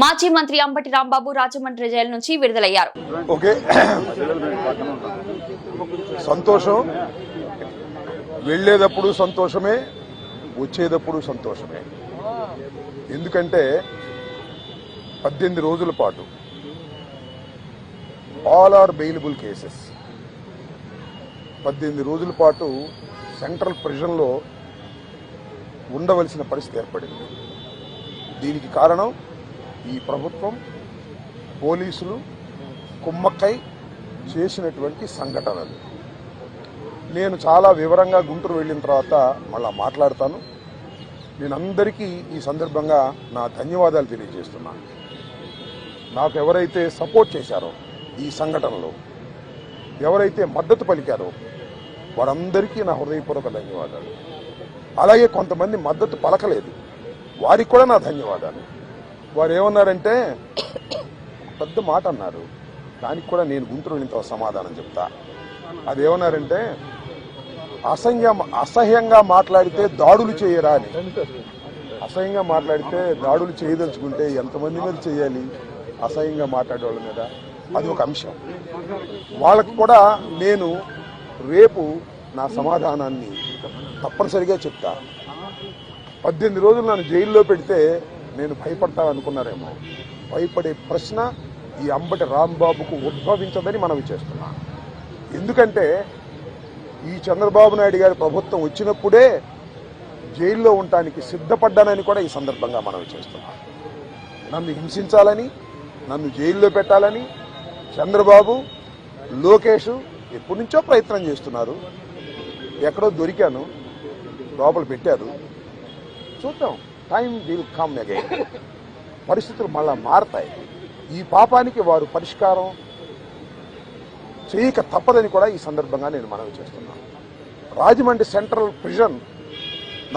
మాజీ మంత్రి అంబటి రాంబాబు రాజమండ్రి జైలు నుంచి విడుదలయ్యారు. ఓకే, సంతోషం. వెళ్ళేటప్పుడు సంతోషమే, వచ్చేటప్పుడు సంతోషమే. ఎందుకంటే 18 రోజుల పాటు ఆల్ ఆర్ బెయిలబుల్ కేసెస్ 18 రోజుల పాటు సెంట్రల్ ప్రిజన్లో ఉండవలసిన పరిస్థితి ఏర్పడింది. దీనికి కారణం ఈ ప్రభుత్వం, పోలీసులు కుమ్మక్కై చేసినటువంటి సంఘటనలు. నేను చాలా వివరంగా గుంటూరు వెళ్ళిన తర్వాత మళ్ళా మాట్లాడతాను. నేను అందరికీ ఈ సందర్భంగా నా ధన్యవాదాలు తెలియజేస్తున్నాను. నాకు ఎవరైతే సపోర్ట్ చేశారో ఈ సంఘటనలో, ఎవరైతే మద్దతు పలికారో వారందరికీ నా హృదయపూర్వక ధన్యవాదాలు. అలాగే కొంతమంది మద్దతు పలకలేదు, వారికి కూడా నా ధన్యవాదాలు. వారు ఏమన్నారంటే పెద్ద మాట అన్నారు, దానికి కూడా నేను గుంటూరు వెళ్ళిన సమాధానం చెప్తా. అదేమన్నారంటే అసహ్యంగా మాట్లాడితే దాడులు చేయరా అని. అసహ్యంగా మాట్లాడితే దాడులు చేయదలుచుకుంటే ఎంతమంది మీద చేయాలి? అసహ్యంగా మాట్లాడే వాళ్ళ మీద. అది ఒక అంశం. వాళ్ళకి కూడా నేను రేపు నా సమాధానాన్ని తప్పనిసరిగా చెప్తా. 18 రోజులు నన్ను జైల్లో పెడితే నేను భయపడతా అనుకున్నారేమో. భయపడే ప్రశ్న ఈ అంబటి రాంబాబుకు ఉద్భవించదని మనవి చేస్తున్నా. ఎందుకంటే ఈ చంద్రబాబు నాయుడు గారి ప్రభుత్వం వచ్చినప్పుడే జైల్లో ఉండటానికి సిద్ధపడ్డానని కూడా ఈ సందర్భంగా మనవి చేస్తున్నా. నన్ను హింసించాలని, నన్ను జైల్లో పెట్టాలని చంద్రబాబు, లోకేష్ ఎప్పటి నుంచో ప్రయత్నం చేస్తున్నారు. ఎక్కడో దొరికాను, లోపల పెట్టారు. చూద్దాం, టైం విల్ కమ్ అగైన్. పరిస్థితులు మళ్ళా మారతాయి. ఈ పాపానికి వారు పరిష్కారం చేయక తప్పదని కూడా ఈ సందర్భంగా నేను మనవి చేస్తున్నాను. రాజమండ్రి సెంట్రల్ ప్రిజన్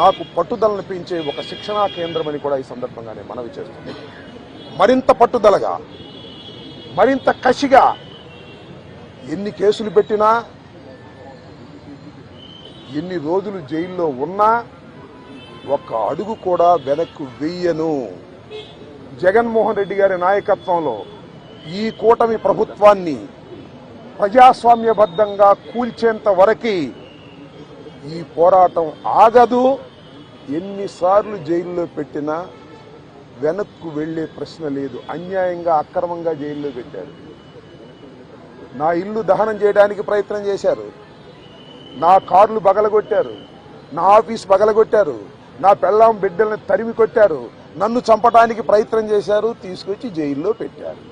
నాకు పట్టుదలను పెంచే ఒక శిక్షణా కేంద్రం అని కూడా ఈ సందర్భంగా నేను మనవి చేస్తున్నాను. మరింత పట్టుదలగా, మరింత కసిగా ఎన్ని కేసులు పెట్టినా, ఎన్ని రోజులు జైల్లో ఉన్నా ఒక్క అడుగు కూడా వెనక్కు వెయ్యను. జగన్మోహన్ రెడ్డి గారి నాయకత్వంలో ఈ కూటమి ప్రభుత్వాన్ని ప్రజాస్వామ్యబద్ధంగా కూల్చేంత వరకు ఈ పోరాటం ఆగదు. ఎన్నిసార్లు జైల్లో పెట్టినా వెనక్కు వెళ్లే ప్రశ్న లేదు. అన్యాయంగా, అక్రమంగా జైల్లో పెట్టారు. నా ఇల్లు దహనం చేయడానికి ప్రయత్నం చేశారు, నా కార్లు బగలగొట్టారు, నా ఆఫీస్ బగలగొట్టారు, నా పెళ్ళాం బిడ్డల్ని తరిమి కొట్టారు, నన్ను చంపడానికి ప్రయత్నం చేశారు, తీసుకొచ్చి జైల్లో పెట్టారు.